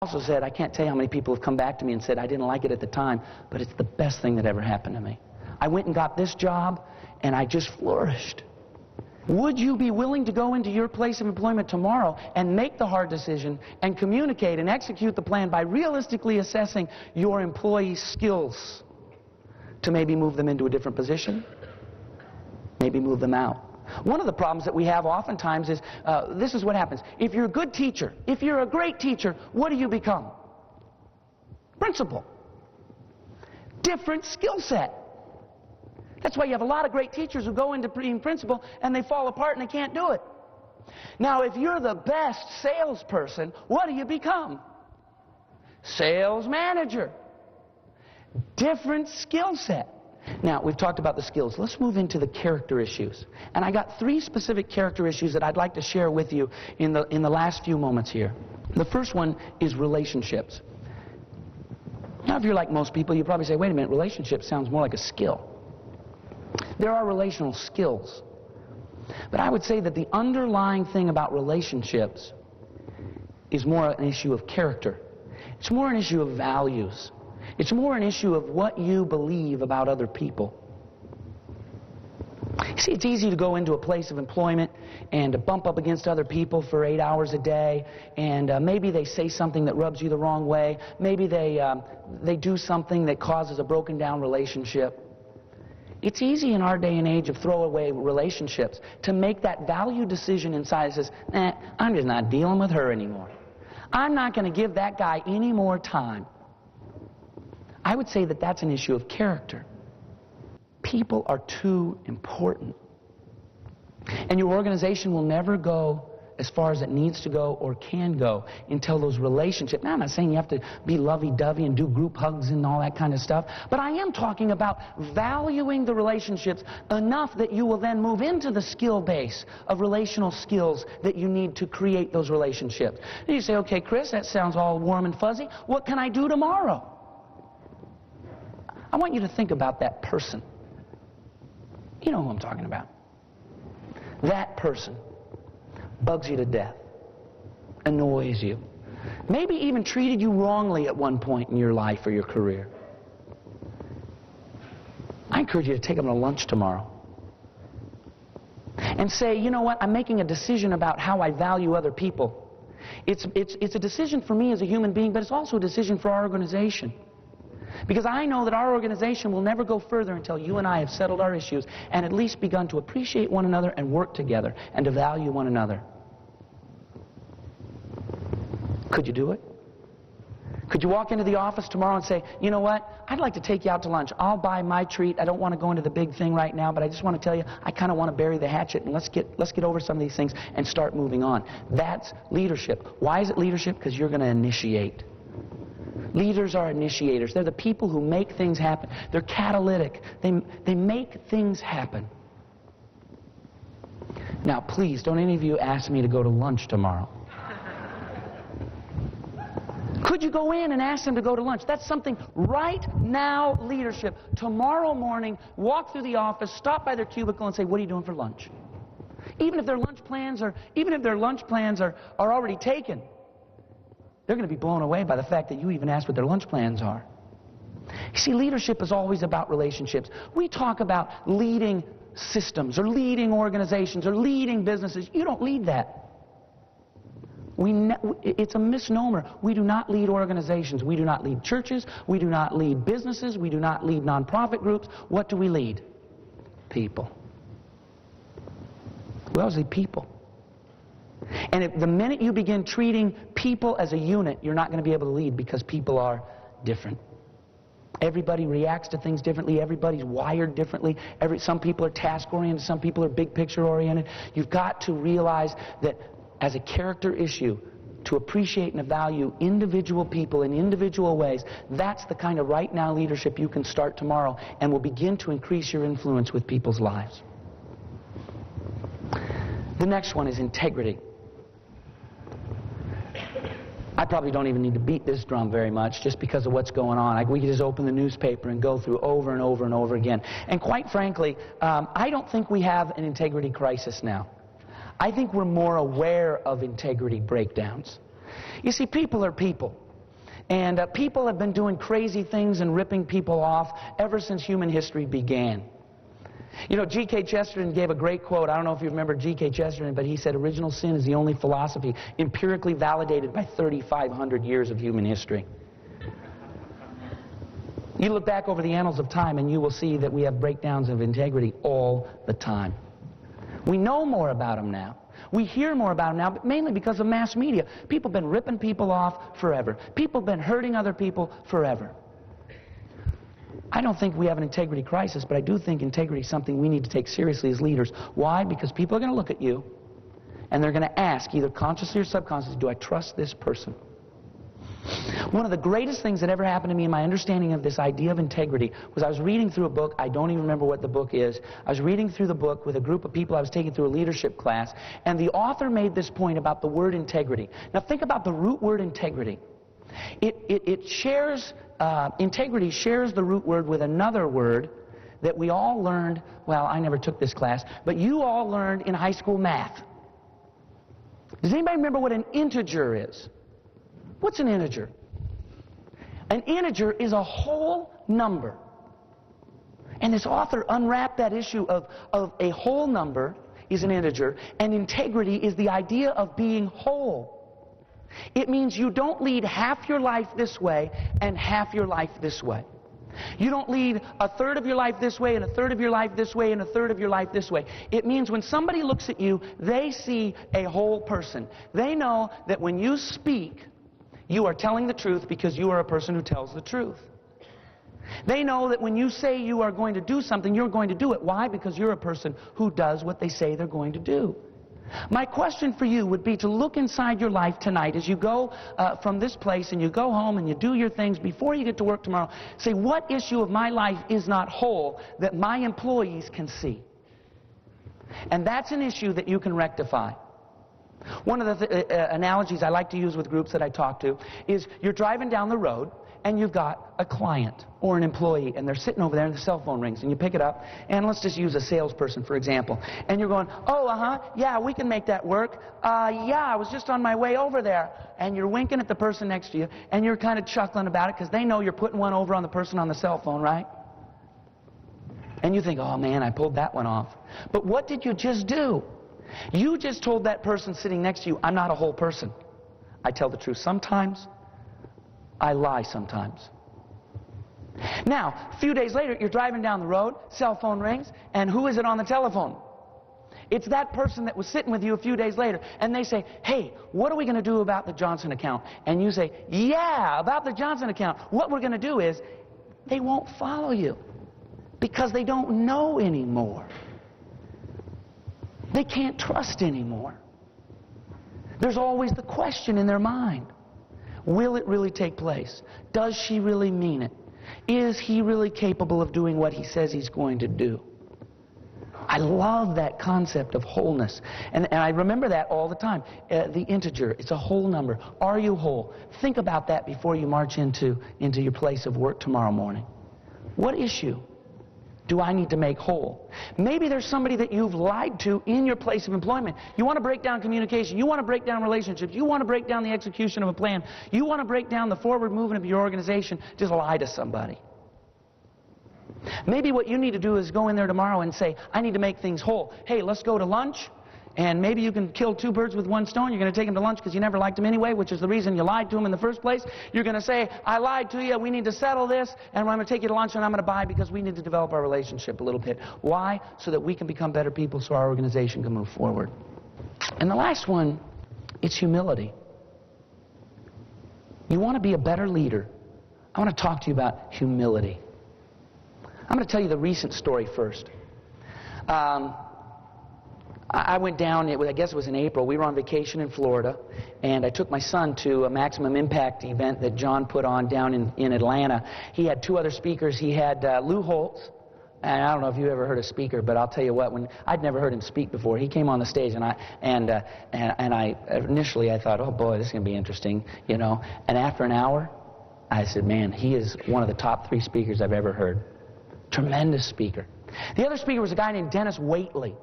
Also said, I can't tell you how many people have come back to me and said, I didn't like it at the time, but it's the best thing that ever happened to me. I went and got this job, and I just flourished. Would you be willing to go into your place of employment tomorrow and make the hard decision and communicate and execute the plan by realistically assessing your employees' skills to maybe move them into a different position? Maybe move them out. One of the problems that we have oftentimes is, this is what happens. If you're a good teacher, if you're a great teacher, what do you become? Principal. Different skill set. That's why you have a lot of great teachers who go into being principal and they fall apart and they can't do it. Now, if you're the best salesperson, what do you become? Sales manager. Different skill set. Now, we've talked about the skills. Let's move into the character issues. And I got 3 specific character issues that I'd like to share with you in the last few moments here. The first one is relationships. Now, if you're like most people, you probably say, wait a minute, relationships sounds more like a skill. There are relational skills. But I would say that the underlying thing about relationships is more an issue of character. It's more an issue of values. It's more an issue of what you believe about other people. You see, it's easy to go into a place of employment and to bump up against other people for 8 hours a day, and maybe they say something that rubs you the wrong way. Maybe they do something that causes a broken down relationship. It's easy in our day and age of throwaway relationships to make that value decision inside that says, I'm just not dealing with her anymore. I'm not going to give that guy any more time. I would say that that's an issue of character. People are too important. And your organization will never go as far as it needs to go or can go until those relationships. Now, I'm not saying you have to be lovey-dovey and do group hugs and all that kind of stuff, but I am talking about valuing the relationships enough that you will then move into the skill base of relational skills that you need to create those relationships. And you say, okay, Chris, that sounds all warm and fuzzy. What can I do tomorrow? I want you to think about that person. You know who I'm talking about. That person bugs you to death, annoys you, maybe even treated you wrongly at one point in your life or your career. I encourage you to take them to lunch tomorrow and say, you know what, I'm making a decision about how I value other people. It's a decision for me as a human being, but it's also a decision for our organization. Because I know that our organization will never go further until you and I have settled our issues and at least begun to appreciate one another and work together and to value one another. Could you do it? Could you walk into the office tomorrow and say, you know what, I'd like to take you out to lunch. I'll buy my treat. I don't want to go into the big thing right now, but I just want to tell you, I kind of want to bury the hatchet and let's get over some of these things and start moving on. That's leadership. Why is it leadership? Because you're going to initiate. Leaders are initiators. They're the people who make things happen. They're catalytic. They make things happen. Now, please, don't any of you ask me to go to lunch tomorrow. Could you go in and ask them to go to lunch? That's something right now leadership. Tomorrow morning, walk through the office, stop by their cubicle and say, what are you doing for lunch? Even if their lunch plans are already taken. They're going to be blown away by the fact that you even asked what their lunch plans are. You see, leadership is always about relationships. We talk about leading systems or leading organizations or leading businesses. You don't lead that. It's a misnomer. We do not lead organizations. We do not lead churches. We do not lead businesses. We do not lead nonprofit groups. What do we lead? People. We always lead people. And if the minute you begin treating people as a unit, you're not going to be able to lead because people are different. Everybody reacts to things differently. Everybody's wired differently. Some people are task-oriented. Some people are big-picture-oriented. You've got to realize that as a character issue, to appreciate and value individual people in individual ways, that's the kind of right-now leadership you can start tomorrow and will begin to increase your influence with people's lives. The next one is integrity. I probably don't even need to beat this drum very much just because of what's going on. We can just open the newspaper and go through over and over and over again. And quite frankly, I don't think we have an integrity crisis now. I think we're more aware of integrity breakdowns. You see, people are people. And people have been doing crazy things and ripping people off ever since human history began. You know, G.K. Chesterton gave a great quote. I don't know if you remember G.K. Chesterton, but he said, original sin is the only philosophy empirically validated by 3,500 years of human history. You look back over the annals of time and you will see that we have breakdowns of integrity all the time. We know more about them now. We hear more about them now, but mainly because of mass media. People have been ripping people off forever. People have been hurting other people forever. I don't think we have an integrity crisis, but I do think integrity is something we need to take seriously as leaders. Why? Because people are going to look at you and they're going to ask, either consciously or subconsciously, do I trust this person? One of the greatest things that ever happened to me in my understanding of this idea of integrity was I was reading through a book. I don't even remember what the book is. I was reading through the book with a group of people I was taking through a leadership class, and the author made this point about the word integrity. Now think about the root word integrity. Integrity shares the root word with another word that we all learned, well, I never took this class, but you all learned in high school math. Does anybody remember what an integer is? What's an integer? An integer is a whole number. And this author unwrapped that issue of a whole number is an integer, and integrity is the idea of being whole. It means you don't lead half your life this way and half your life this way. You don't lead a third of your life this way and a third of your life this way and a third of your life this way. It means when somebody looks at you, they see a whole person. They know that when you speak, you are telling the truth because you are a person who tells the truth. They know that when you say you are going to do something, you're going to do it. Why? Because you're a person who does what they say they're going to do. My question for you would be to look inside your life tonight as you go from this place and you go home and you do your things before you get to work tomorrow. Say, what issue of my life is not whole that my employees can see? And that's an issue that you can rectify. One of the analogies I like to use with groups that I talk to is you're driving down the road and you've got a client or an employee and they're sitting over there and the cell phone rings and you pick it up, and let's just use a salesperson for example, and you're going, oh, yeah, we can make that work. Yeah, I was just on my way over there. And you're winking at the person next to you and you're kind of chuckling about it because they know you're putting one over on the person on the cell phone, right? And you think, oh man, I pulled that one off. But what did you just do? You just told that person sitting next to you, I'm not a whole person. I tell the truth sometimes. I lie sometimes. Now, a few days later, you're driving down the road, cell phone rings, and who is it on the telephone? It's that person that was sitting with you a few days later, and they say, hey, what are we going to do about the Johnson account? And you say, yeah, about the Johnson account. What we're going to do is, they won't follow you because they don't know anymore. They can't trust anymore. There's always the question in their mind. Will it really take place? Does she really mean it? Is he really capable of doing what he says he's going to do? I love that concept of wholeness. And I remember that all the time. The integer, it's a whole number. Are you whole? Think about that before you march into your place of work tomorrow morning. What issue do I need to make whole? Maybe there's somebody that you've lied to in your place of employment. You want to break down communication. You want to break down relationships. You want to break down the execution of a plan. You want to break down the forward movement of your organization. Just lie to somebody. Maybe what you need to do is go in there tomorrow and say, I need to make things whole. Hey, let's go to lunch. And maybe you can kill two birds with one stone. You're going to take him to lunch because you never liked him anyway, which is the reason you lied to him in the first place. You're going to say, I lied to you, we need to settle this, and I'm going to take you to lunch and I'm going to buy because we need to develop our relationship a little bit. Why? So that we can become better people so our organization can move forward. And the last one, it's humility. You want to be a better leader. I want to talk to you about humility. I'm going to tell you the recent story first. I went down, I guess it was in April, we were on vacation in Florida, and I took my son to a Maximum Impact event that John put on down in Atlanta. He had two other speakers. He had Lou Holtz, and I don't know if you ever heard a speaker, but I'll tell you what, I'd never heard him speak before. He came on the stage, and I initially I thought, oh boy, this is going to be interesting, you know. And after an hour, I said, man, he is one of the top 3 speakers I've ever heard. Tremendous speaker. The other speaker was a guy named Dennis Waitley.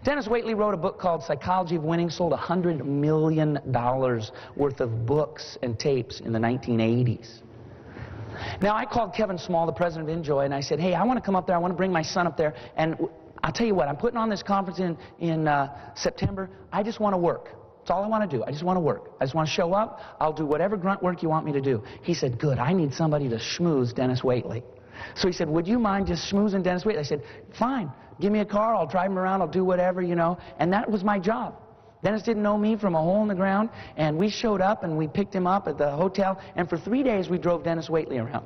Dennis Waitley wrote a book called Psychology of Winning, sold $100 million worth of books and tapes in the 1980s. Now, I called Kevin Small, the president of Enjoy, and I said, hey, I want to come up there. I want to bring my son up there. And I'll tell you what, I'm putting on this conference in September. I just want to work. That's all I want to do. I just want to work. I just want to show up. I'll do whatever grunt work you want me to do. He said, good, I need somebody to schmooze Dennis Waitley. So he said, would you mind just schmoozing Dennis Waitley? I said, fine. Give me a car. I'll drive him around. I'll do whatever, you know. And that was my job. Dennis didn't know me from a hole in the ground. And we showed up and we picked him up at the hotel. And for 3 days, we drove Dennis Waitley around.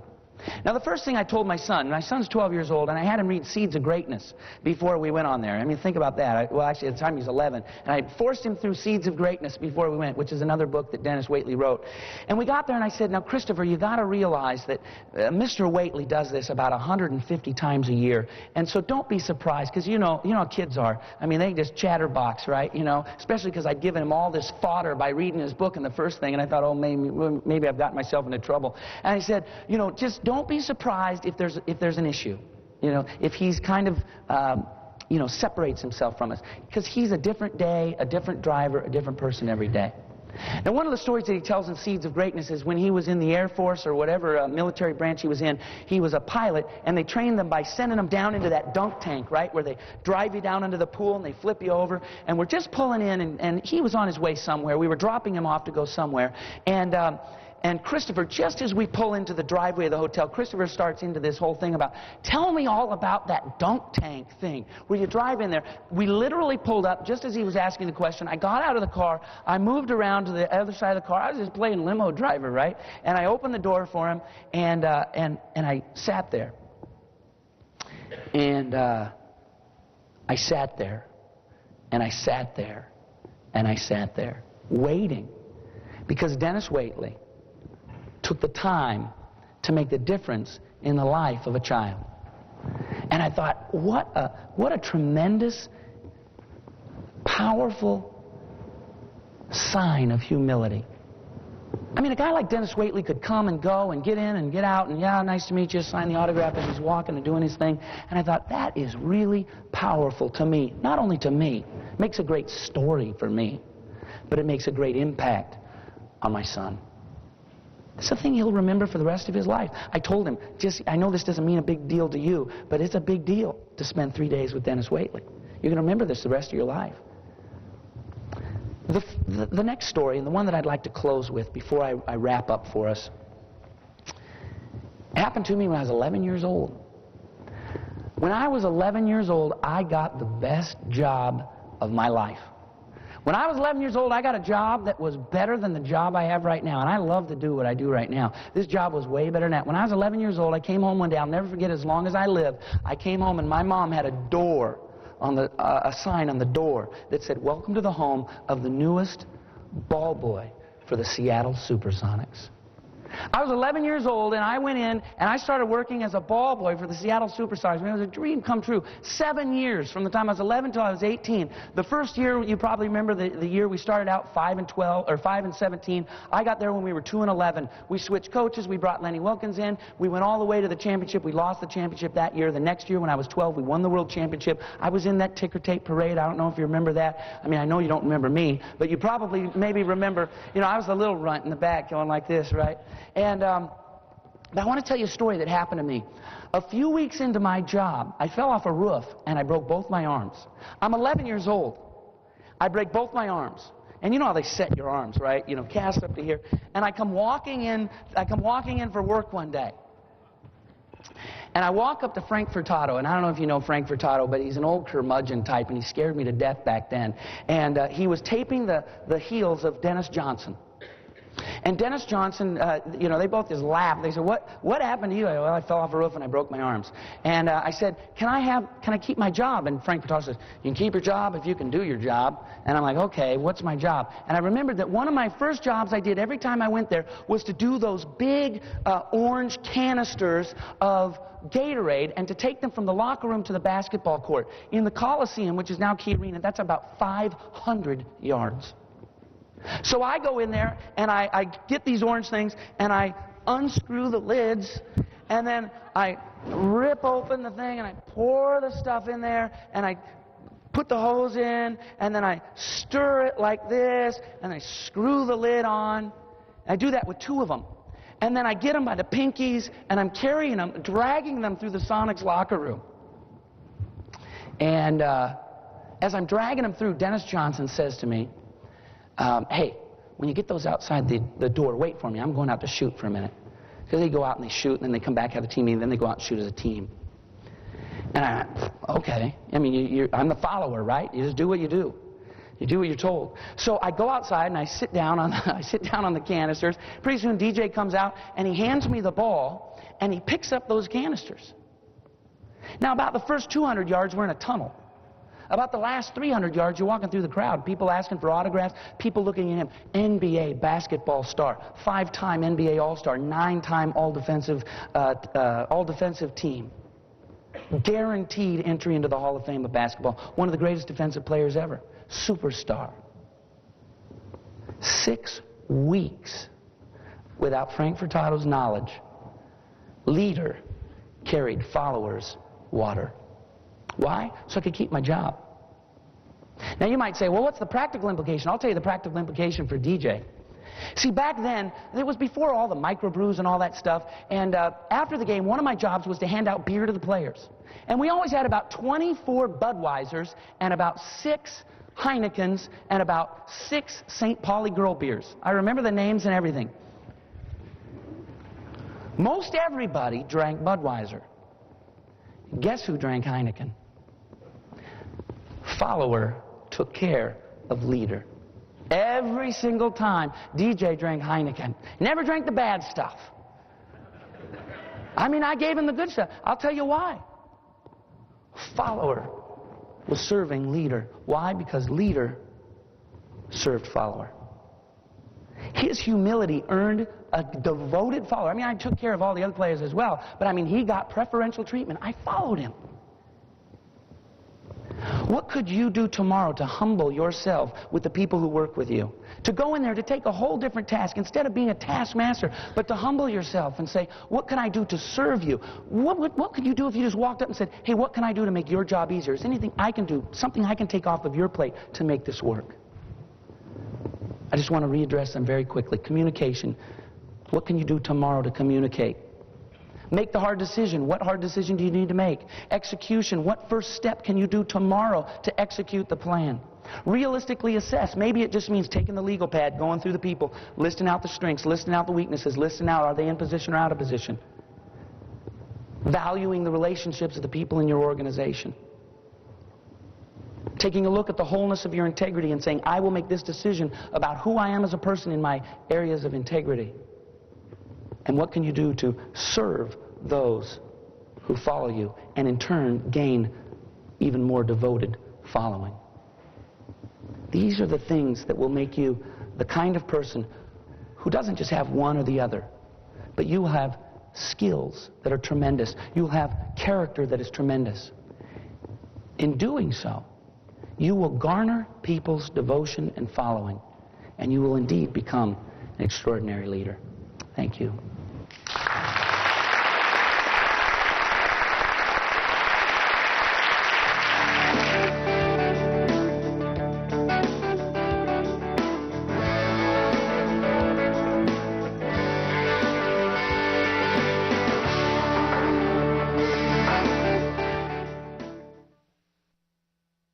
Now, the first thing I told my son's 12 years old, and I had him read Seeds of Greatness before we went on there. I mean, think about that. Well, actually, at the time he was 11, and I forced him through Seeds of Greatness before we went, which is another book that Dennis Waitley wrote. And we got there, and I said, now, Christopher, you got to realize that Mr. Waitley does this about 150 times a year, and so don't be surprised, because you know how kids are. I mean, they just chatterbox, right? You know, especially because I'd given him all this fodder by reading his book in the first thing, and I thought, oh, maybe I've gotten myself into trouble. And I said, you know, just don't be surprised if there's an issue, you know, if he's kind of you know, separates himself from us, because he's a different day, a different driver, a different person every day. Now, one of the stories that he tells in Seeds of Greatness is when he was in the Air Force or whatever military branch he was in, he was a pilot, and they trained them by sending them down into that dunk tank, right, where they drive you down into the pool and they flip you over, and we're just pulling in, and he was on his way somewhere. We were dropping him off to go somewhere, and Christopher, just as we pull into the driveway of the hotel, Christopher starts into this whole thing about, tell me all about that dunk tank thing where you drive in there. We literally pulled up just as he was asking the question. I got out of the car. I moved around to the other side of the car. I was just playing limo driver, right? And I opened the door for him, and I sat there. And I sat there, and I sat there, and I sat there, waiting. Because Dennis Waitley took the time to make the difference in the life of a child. And I thought, what a tremendous, powerful sign of humility. I mean, a guy like Dennis Waitley could come and go and get in and get out and, yeah, nice to meet you, sign the autograph as he's walking and doing his thing. And I thought, that is really powerful to me. Not only to me, it makes a great story for me, but it makes a great impact on my son. It's a thing he'll remember for the rest of his life. I told him, I know this doesn't mean a big deal to you, but it's a big deal to spend 3 days with Dennis Waitley. You're going to remember this the rest of your life. The next story, and the one that I'd like to close with before I wrap up for us, happened to me when I was 11 years old. When I was 11 years old, I got the best job of my life. When I was 11 years old, I got a job that was better than the job I have right now, and I love to do what I do right now. This job was way better than that. When I was 11 years old, I came home one day. I'll never forget, as long as I live, I came home and my mom had a door on a sign on the door that said, welcome to the home of the newest ball boy for the Seattle Supersonics. I was 11 years old, and I went in, and I started working as a ball boy for the Seattle Supersonics. I mean, it was a dream come true. 7 years, from the time I was 11 till I was 18. The first year, you probably remember the year we started out 5-12, or 5-17. I got there when we were 2-11. We switched coaches. We brought Lenny Wilkins in. We went all the way to the championship. We lost the championship that year. The next year, when I was 12, we won the world championship. I was in that ticker tape parade. I don't know if you remember that. I mean, I know you don't remember me, but you probably maybe remember, you know, I was the little runt in the back going like this, right? And but I want to tell you a story that happened to me. A few weeks into my job, I fell off a roof and I broke both my arms. I'm 11 years old. I break both my arms. And you know how they set your arms, right? You know, cast up to here. And I come walking in for work one day. And I walk up to Frank Furtado, and I don't know if you know Frank Furtado, but he's an old curmudgeon type, and he scared me to death back then. And he was taping the heels of Dennis Johnson. And Dennis Johnson, you know, they both just laughed. They said, what happened to you? Well, I fell off a roof and I broke my arms. And I said, can I keep my job? And Frank Furtado says, you can keep your job if you can do your job. And I'm like, okay, what's my job? And I remembered that one of my first jobs I did every time I went there was to do those big orange canisters of Gatorade and to take them from the locker room to the basketball court. In the Coliseum, which is now Key Arena, that's about 500 yards. So I go in there, and I get these orange things, and I unscrew the lids, and then I rip open the thing, and I pour the stuff in there, and I put the hose in, and then I stir it like this, and I screw the lid on. I do that with 2 of them. And then I get them by the pinkies, and I'm carrying them, dragging them through the Sonics locker room. And as I'm dragging them through, Dennis Johnson says to me, hey, when you get those outside the door, wait for me. I'm going out to shoot for a minute. Because they go out and they shoot, and then they come back, have a team meeting, and then they go out and shoot as a team. And I went, okay. I mean, I'm the follower, right? You just do what you do. You do what you're told. So I go outside and I sit down on the canisters. Pretty soon DJ comes out and he hands me the ball and he picks up those canisters. Now about the first 200 yards we're in a tunnel. About the last 300 yards you're walking through the crowd. People asking for autographs. People looking at him. NBA basketball star. 5-time NBA All-Star. 9-time all-defensive team. Guaranteed entry into the Hall of Fame of basketball. One of the greatest defensive players ever. Superstar. 6 weeks without Frank Furtado's knowledge, leader carried followers water. Why? So I could keep my job. Now you might say, well, what's the practical implication? I'll tell you the practical implication for DJ. See, back then, it was before all the microbrews and all that stuff, and after the game, one of my jobs was to hand out beer to the players. And we always had about 24 Budweisers and about 6 Heinekens and about 6 St. Pauli Girl beers. I remember the names and everything. Most everybody drank Budweiser. Guess who drank Heineken? Follower took care of leader. Every single time DJ drank Heineken. Never drank the bad stuff. I mean, I gave him the good stuff. I'll tell you why. Follower was serving leader. Why? Because leader served follower. His humility earned a devoted follower. I mean, I took care of all the other players as well, but I mean, he got preferential treatment. I followed him. What could you do tomorrow to humble yourself with the people who work with you? To go in there to take a whole different task instead of being a taskmaster, but to humble yourself and say, what can I do to serve you? What could you do if you just walked up and said, hey, what can I do to make your job easier? Is there anything I can do, something I can take off of your plate to make this work? I just want to readdress them very quickly. Communication. What can you do tomorrow to communicate? Make the hard decision. What hard decision do you need to make? Execution. What first step can you do tomorrow to execute the plan? Realistically assess. Maybe it just means taking the legal pad, going through the people, listing out the strengths, listing out the weaknesses, listing out are they in position or out of position. Valuing the relationships of the people in your organization. Taking a look at the wholeness of your integrity and saying, I will make this decision about who I am as a person in my areas of integrity. And what can you do to serve those who follow you and in turn gain even more devoted following? These are the things that will make you the kind of person who doesn't just have one or the other, but you have skills that are tremendous. You'll have character that is tremendous. In doing so, you will garner people's devotion and following, and you will indeed become an extraordinary leader. Thank you.